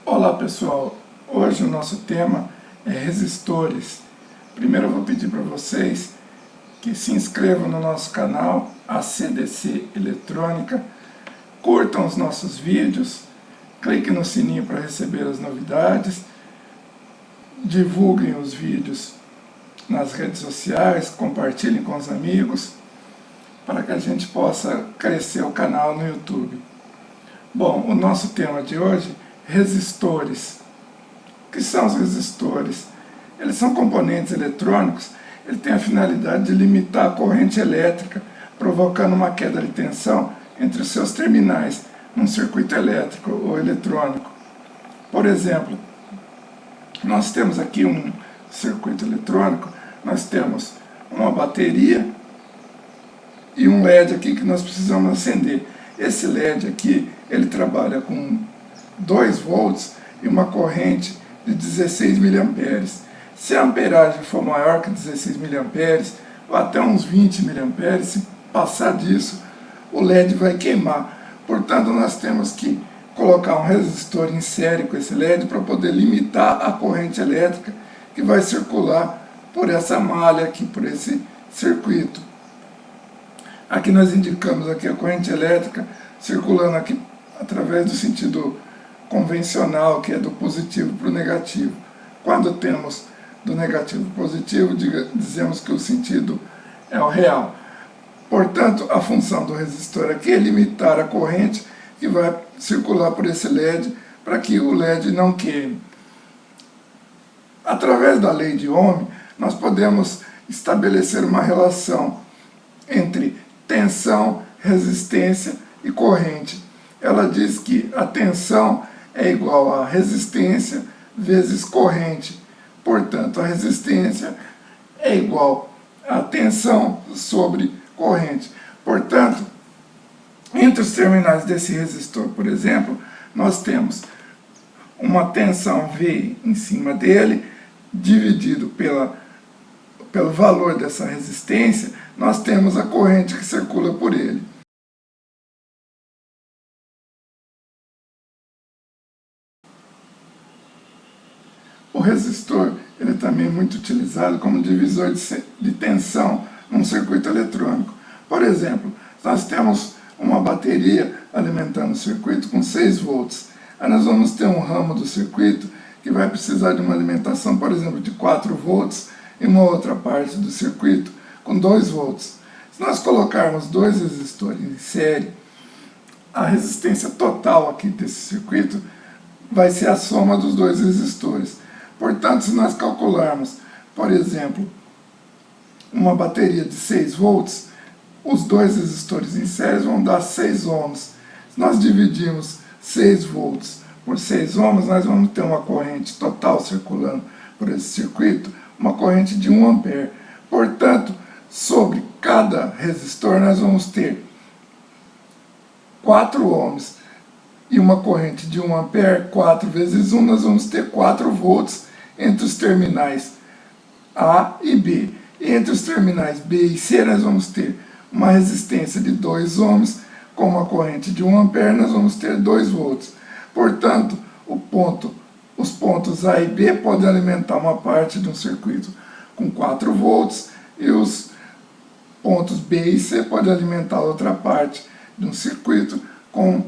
Olá pessoal, hoje o nosso tema é resistores. Primeiro eu vou pedir para vocês que se inscrevam no nosso canal ACDC Eletrônica, curtam os nossos vídeos, cliquem no sininho para receber as novidades, divulguem os vídeos nas redes sociais, compartilhem com os amigos, para que a gente possa crescer o canal no YouTube. Bom, o nosso tema de hoje, resistores. O que são os resistores? Eles são componentes eletrônicos, ele tem a finalidade de limitar a corrente elétrica, provocando uma queda de tensão entre os seus terminais, num circuito elétrico ou eletrônico. Por exemplo, nós temos aqui um circuito eletrônico, nós temos uma bateria e um LED aqui que nós precisamos acender. Esse LED aqui, ele trabalha com 2 volts e uma corrente de 16 mA. Se a amperagem for maior que 16 mA, ou até uns 20 mA, se passar disso, o LED vai queimar. Portanto, nós temos que colocar um resistor em série com esse LED para poder limitar a corrente elétrica que vai circular por essa malha aqui, por esse circuito. Aqui nós indicamos aqui a corrente elétrica circulando aqui através do sentido convencional, que é do positivo para o negativo. Quando temos do negativo para o positivo, dizemos que o sentido é o real. Portanto, a função do resistor aqui é limitar a corrente que vai circular por esse LED, para que o LED não queime. Através da lei de Ohm, nós podemos estabelecer uma relação entre tensão, resistência e corrente. Ela diz que a tensão é igual a resistência vezes corrente. Portanto, a resistência é igual a tensão sobre corrente. Portanto, entre os terminais desse resistor, por exemplo, nós temos uma tensão V em cima dele, dividido pelo valor dessa resistência, nós temos a corrente que circula por ele. O resistor ele é também muito utilizado como divisor de tensão num circuito eletrônico. Por exemplo, nós temos uma bateria alimentando o circuito com 6 volts. Aí nós vamos ter um ramo do circuito que vai precisar de uma alimentação, por exemplo, de 4 volts e uma outra parte do circuito com 2 volts. Se nós colocarmos 2 resistores em série, a resistência total aqui desse circuito vai ser a soma dos 2 resistores. Portanto, se nós calcularmos, por exemplo, uma bateria de 6 volts, os 2 resistores em série vão dar 6 ohms. Se nós dividirmos 6 volts por 6 ohms, nós vamos ter uma corrente total circulando por esse circuito, uma corrente de 1 ampere. Portanto, sobre cada resistor nós vamos ter 4 ohms e uma corrente de 1 ampere, 4 vezes 1, nós vamos ter 4 volts entre os terminais A e B. E entre os terminais B e C nós vamos ter uma resistência de 2 ohms com uma corrente de 1 ampere, nós vamos ter 2 volts. Portanto, os pontos A e B podem alimentar uma parte de um circuito com 4 volts e os pontos B e C podem alimentar outra parte de um circuito com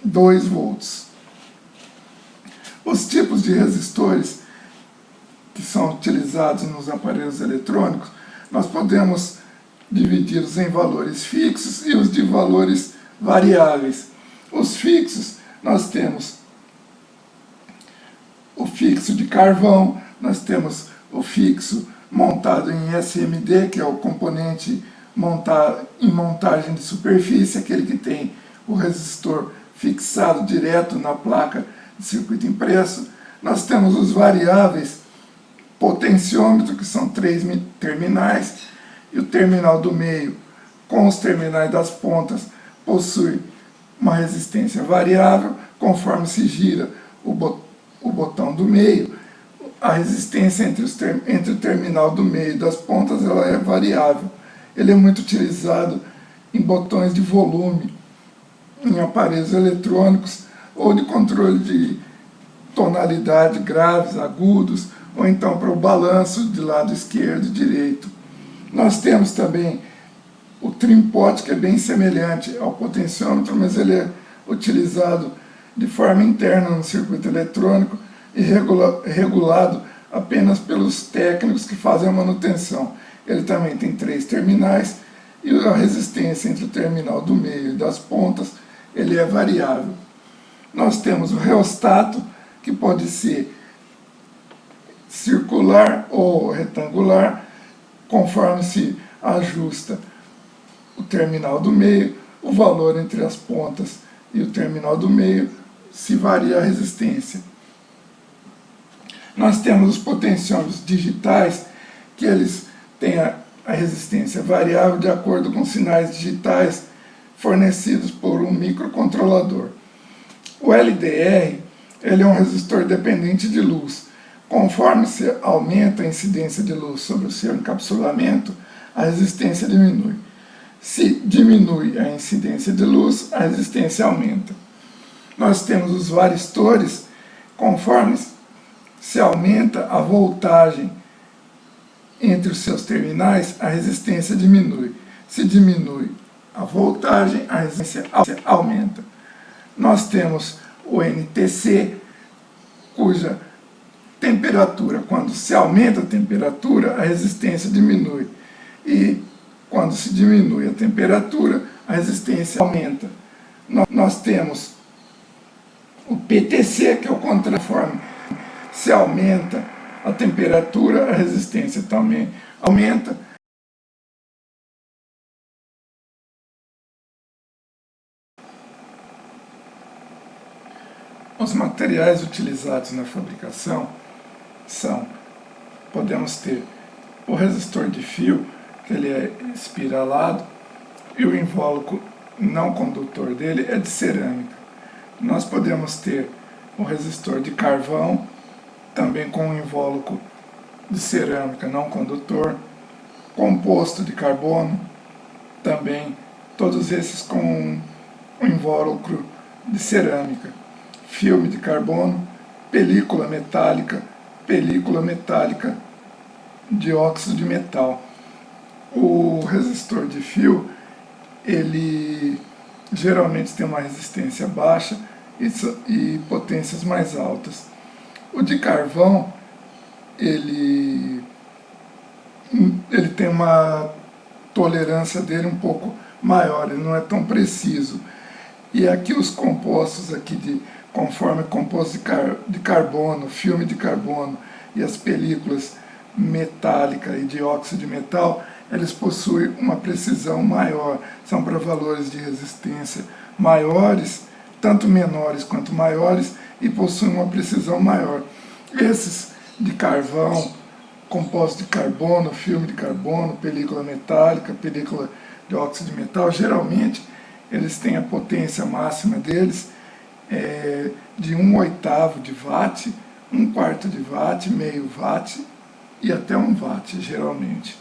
2 volts. Os tipos de resistores que são utilizados nos aparelhos eletrônicos, nós podemos dividi-los em valores fixos e os de valores variáveis. Os fixos, nós temos o fixo de carvão, nós temos o fixo montado em SMD, que é o componente em montagem de superfície, aquele que tem o resistor fixado direto na placa de circuito impresso. Nós temos os variáveis, potenciômetro, que são 3 terminais, e o terminal do meio com os terminais das pontas possui uma resistência variável. Conforme se gira o botão do meio, a resistência entre o terminal do meio e das pontas ela é variável. Ele é muito utilizado em botões de volume, em aparelhos eletrônicos ou de controle de tonalidade graves, agudos, ou então para o balanço de lado esquerdo e direito. Nós temos também o trim-pot, que é bem semelhante ao potenciômetro, mas ele é utilizado de forma interna no circuito eletrônico e regulado apenas pelos técnicos que fazem a manutenção. Ele também tem 3 terminais e a resistência entre o terminal do meio e das pontas ele é variável. Nós temos o reostato, que pode ser circular ou retangular, conforme se ajusta o terminal do meio, o valor entre as pontas e o terminal do meio, se varia a resistência. Nós temos os potenciômetros digitais, que eles têm a resistência variável de acordo com sinais digitais fornecidos por um microcontrolador. O LDR ele é um resistor dependente de luz. Conforme se aumenta a incidência de luz sobre o seu encapsulamento, a resistência diminui. Se diminui a incidência de luz, a resistência aumenta. Nós temos os varistores, conforme se aumenta a voltagem entre os seus terminais, a resistência diminui. Se diminui a voltagem, a resistência aumenta. Nós temos o NTC, cuja temperatura, quando se aumenta a temperatura, a resistência diminui. E quando se diminui a temperatura, a resistência aumenta. Nós temos o PTC, que é o contrário. Se aumenta a temperatura, a resistência também aumenta. Os materiais utilizados na fabricação podemos ter o resistor de fio, que ele é espiralado, e o invólucro não condutor dele é de cerâmica. Nós podemos ter o resistor de carvão, também com um invólucro de cerâmica não condutor, composto de carbono, também todos esses com um invólucro de cerâmica, filme de carbono, película metálica de óxido de metal. O resistor de fio, ele geralmente tem uma resistência baixa e potências mais altas. O de carvão, ele tem uma tolerância dele um pouco maior, ele não é tão preciso. E aqui os compostos aqui conforme composto de carbono, filme de carbono e as películas metálica e de óxido de metal, eles possuem uma precisão maior, são para valores de resistência maiores, tanto menores quanto maiores, e possuem uma precisão maior. Esses de carvão, composto de carbono, filme de carbono, película metálica, película de óxido de metal, geralmente eles têm a potência máxima deles de 1/8 de watt, 1/4 de watt, meio watt e até 1 watt, geralmente.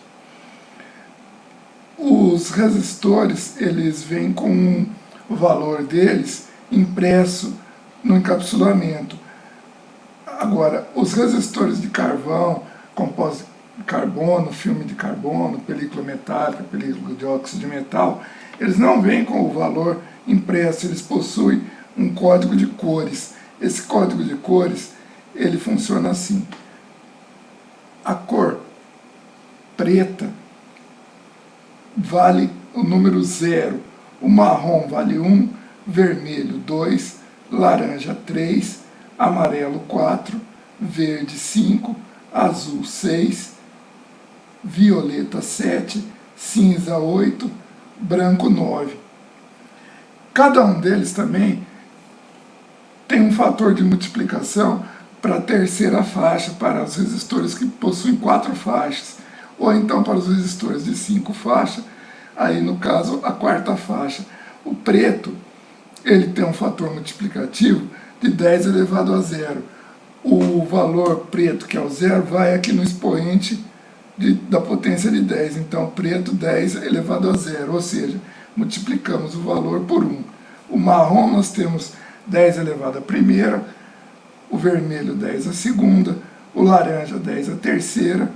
Os resistores, eles vêm com o valor deles impresso no encapsulamento. Agora, os resistores de carvão, compostos de carbono, filme de carbono, película metálica, película de óxido de metal, eles não vêm com o valor impresso, eles possuem um código de cores. Esse código de cores, ele funciona assim. A cor preta vale o número 0, o marrom vale 1, vermelho 2, laranja 3, amarelo 4, verde 5, azul 6, violeta 7, cinza 8, branco 9. Cada um deles também tem um fator de multiplicação para a terceira faixa, para os resistores que possuem 4 faixas, ou então para os resistores de 5 faixas, aí no caso a 4ª faixa. O preto, ele tem um fator multiplicativo de 10 elevado a 0. O valor preto, que é o 0, vai aqui no expoente da potência de 10. Então, preto 10 elevado a zero, ou seja, multiplicamos o valor por 1. O marrom nós temos 10 elevado à primeira, o vermelho 10 à segunda, o laranja 10 à terceira,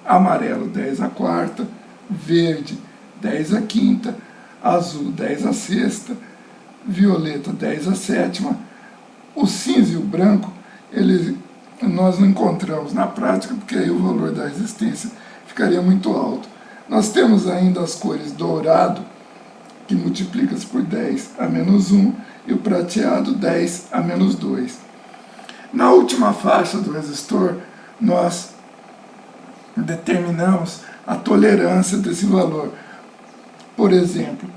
amarelo 10 à quarta, verde 10 à quinta, azul 10 à sexta, violeta 10 à sétima. O cinza e o branco, nós não encontramos na prática, porque aí o valor da resistência ficaria muito alto. Nós temos ainda as cores dourado, que multiplica-se por 10 a menos 1, e o prateado 10 a menos 2. Na última faixa do resistor, nós determinamos a tolerância desse valor. Por exemplo,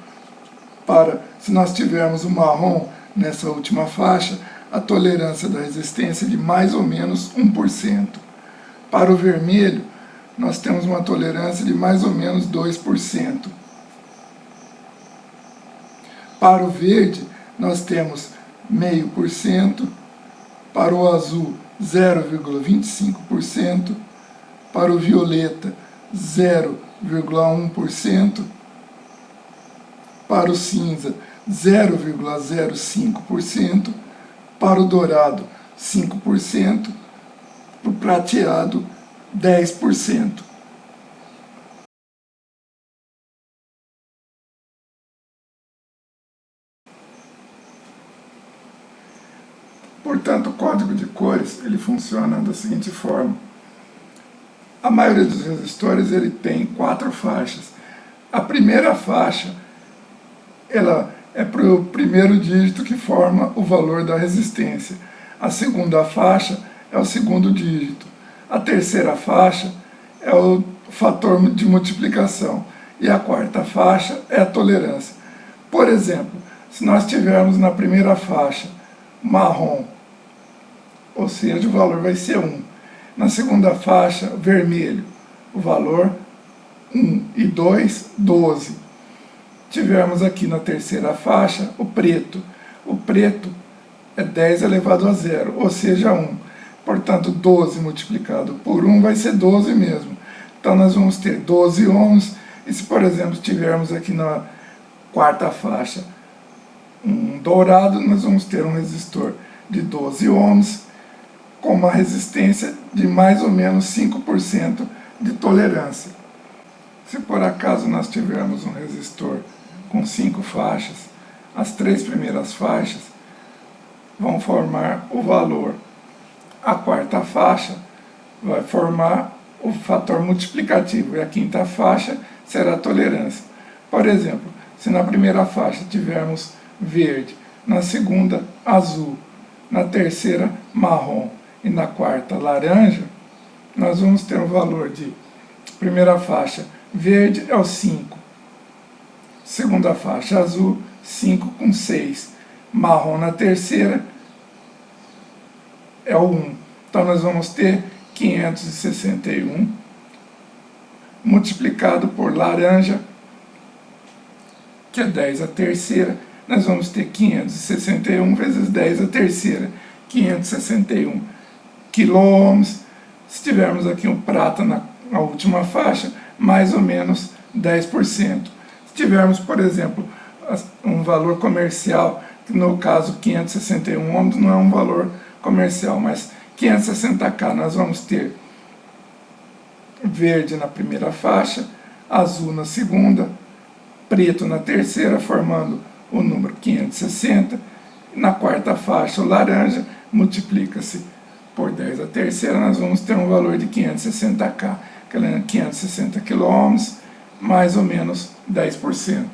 se nós tivermos o marrom nessa última faixa, a tolerância da resistência é de mais ou menos 1%. Para o vermelho, nós temos uma tolerância de mais ou menos 2%. Para o verde, nós temos 0,5%. Para o azul, 0,25%. Para o violeta, 0,1%. Para o cinza, 0,05%. Para o dourado, 5%. Para o prateado, 10%. Portanto, o código de cores ele funciona da seguinte forma. A maioria dos resistores ele tem 4 faixas. A primeira faixa ela é para o primeiro dígito que forma o valor da resistência. A segunda faixa é o segundo dígito. A terceira faixa é o fator de multiplicação. E a quarta faixa é a tolerância. Por exemplo, se nós tivermos na primeira faixa marrom, ou seja, o valor vai ser 1. Na segunda faixa, vermelho, o valor 1 e 2, 12. Tivemos aqui na terceira faixa o preto. O preto é 10 elevado a zero, ou seja, 1. Portanto, 12 multiplicado por 1 vai ser 12 mesmo. Então, nós vamos ter 12 ohms. E se, por exemplo, tivermos aqui na quarta faixa um dourado, nós vamos ter um resistor de 12 ohms com uma resistência de mais ou menos 5% de tolerância. Se por acaso nós tivermos um resistor com 5 faixas, as 3 primeiras faixas vão formar o valor. A quarta faixa vai formar o fator multiplicativo e a quinta faixa será a tolerância. Por exemplo, se na primeira faixa tivermos verde, na segunda azul, na terceira marrom e na quarta laranja, nós vamos ter um valor de primeira faixa verde é o 5, segunda faixa azul 5 com 6, marrom na terceira é o 1. Então nós vamos ter 561 multiplicado por laranja, que é 10 a terceira, nós vamos ter 561 vezes 10 a terceira, 561 quiloohms. Se tivermos aqui um prata na última faixa, mais ou menos 10%. Se tivermos, por exemplo, um valor comercial, que no caso 561 ohms não é um valor comercial, mas 560K, nós vamos ter verde na primeira faixa, azul na segunda, preto na terceira, formando o número 560. Na quarta faixa, o laranja, multiplica-se por 10 a terceira, nós vamos ter um valor de 560K, que é 560 quiloohms, mais ou menos 10%.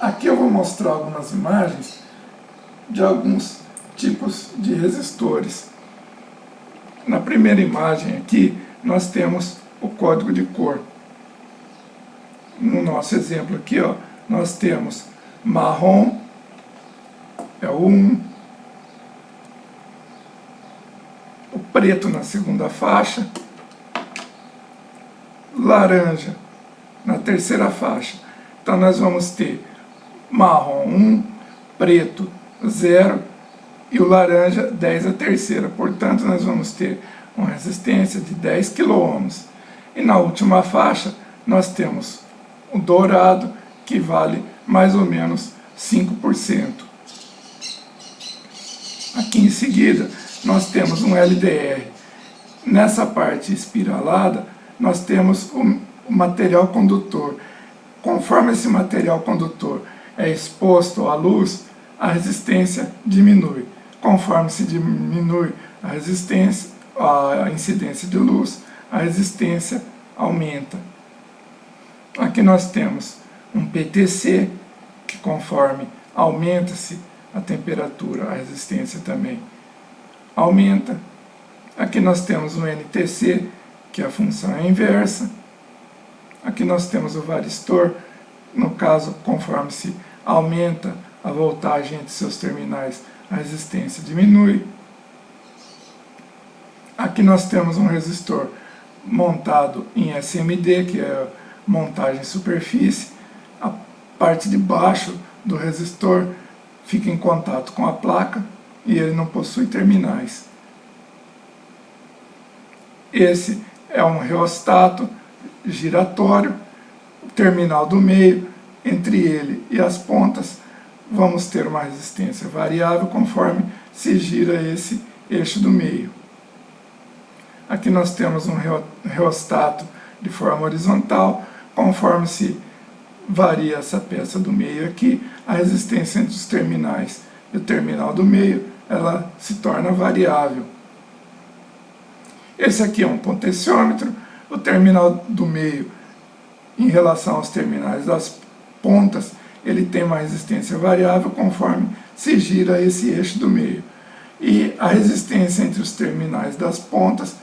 Aqui eu vou mostrar algumas imagens de alguns tipos de resistores. Na primeira imagem aqui, nós temos o código de cor. No nosso exemplo aqui, ó, nós temos marrom, é o 1, o preto na segunda faixa, laranja na terceira faixa. Então nós vamos ter marrom 1, preto 0 e o laranja 10 a terceira. Portanto, nós vamos ter uma resistência de 10 kΩ. E na última faixa, nós temos o dourado, que vale mais ou menos 5%. Aqui em seguida, nós temos um LDR. Nessa parte espiralada, nós temos o material condutor. Conforme esse material condutor é exposto à luz, a resistência diminui. Conforme se diminui a resistência, a incidência de luz, a resistência aumenta. Aqui nós temos um PTC, que conforme aumenta-se a temperatura, a resistência também aumenta. Aqui nós temos um NTC, que a função é inversa. Aqui nós temos o varistor, no caso, conforme se aumenta a voltagem entre seus terminais, a resistência diminui. Aqui nós temos um resistor montado em SMD, que é montagem em superfície. A parte de baixo do resistor fica em contato com a placa e ele não possui terminais. Esse é um reostato giratório, o terminal do meio, entre ele e as pontas, vamos ter uma resistência variável conforme se gira esse eixo do meio. Aqui nós temos um reostato de forma horizontal, conforme se varia essa peça do meio aqui, a resistência entre os terminais e o terminal do meio, ela se torna variável. Esse aqui é um potenciômetro, o terminal do meio, em relação aos terminais das pontas, ele tem uma resistência variável conforme se gira esse eixo do meio. E a resistência entre os terminais das pontas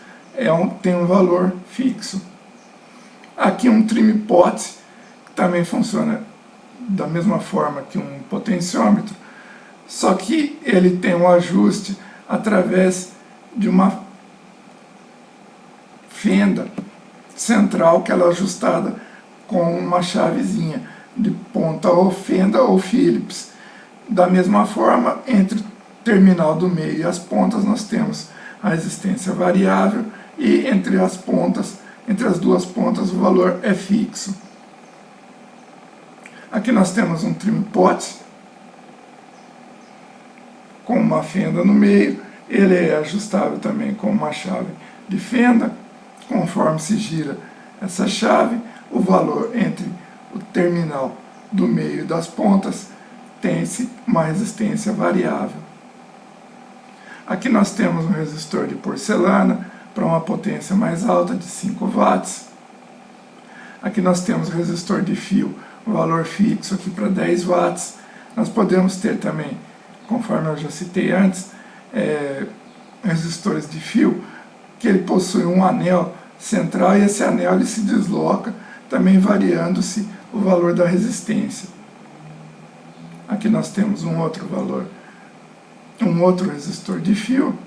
tem um valor fixo. Aqui um trim-pot, que também funciona da mesma forma que um potenciômetro, só que ele tem um ajuste através de uma fenda central, que ela é ajustada com uma chavezinha de ponta ou fenda ou Phillips. Da mesma forma, entre o terminal do meio e as pontas, nós temos a resistência variável, e entre as duas pontas, o valor é fixo. Aqui nós temos um trim-pot com uma fenda no meio, ele é ajustável também com uma chave de fenda. Conforme se gira essa chave, o valor entre o terminal do meio e das pontas tem-se uma resistência variável. Aqui nós temos um resistor de porcelana para uma potência mais alta de 5 watts. Aqui nós temos o resistor de fio, o valor fixo aqui para 10 watts. Nós podemos ter também, conforme eu já citei antes, resistores de fio, que ele possui um anel central e esse anel ele se desloca, também variando-se o valor da resistência. Aqui nós temos um outro valor, um outro resistor de fio,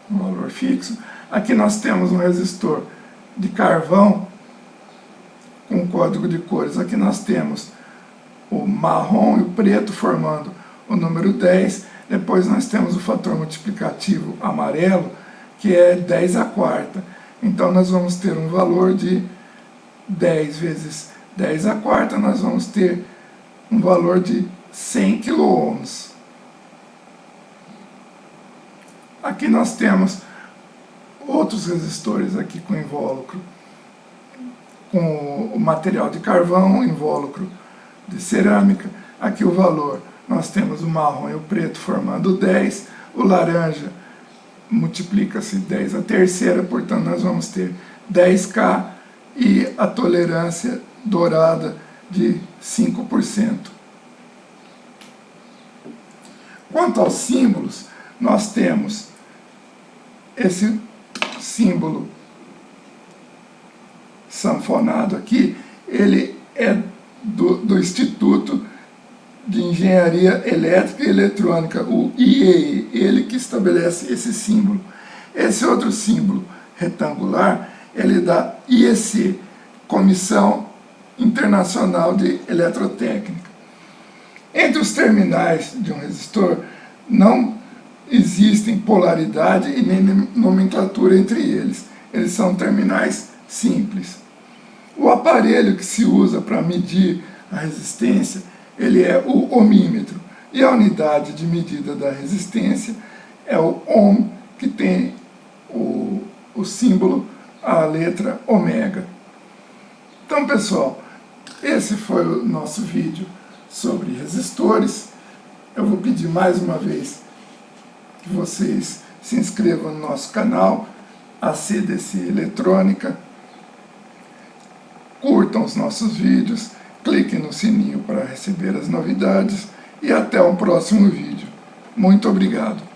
um valor fixo. Aqui nós temos um resistor de carvão com código de cores. Aqui nós temos o marrom e o preto formando o número 10. Depois nós temos o fator multiplicativo amarelo, que é 10 à quarta. Então nós vamos ter um valor de 10 vezes 10 à quarta, nós vamos ter um valor de 100 kΩ. Aqui nós temos outros resistores aqui com invólucro, com o material de carvão, invólucro de cerâmica. Aqui o valor, nós temos o marrom e o preto formando 10, o laranja multiplica-se 10 à terceira, portanto nós vamos ter 10K e a tolerância dourada de 5%. Quanto aos símbolos, nós temos esse símbolo sanfonado aqui, ele é do Instituto de Engenharia Elétrica e Eletrônica, o IEE, ele que estabelece esse símbolo. Esse outro símbolo retangular, ele é da IEC, Comissão Internacional de Eletrotécnica. Entre os terminais de um resistor, não existem polaridade e nem nomenclatura entre eles. Eles são terminais simples. O aparelho que se usa para medir a resistência, ele é o ohmímetro. E a unidade de medida da resistência é o ohm, que tem o símbolo, a letra ômega. Então, pessoal, esse foi o nosso vídeo sobre resistores. Eu vou pedir mais uma vez que vocês se inscrevam no nosso canal, a CDC Eletrônica, curtam os nossos vídeos, cliquem no sininho para receber as novidades e até um próximo vídeo. Muito obrigado.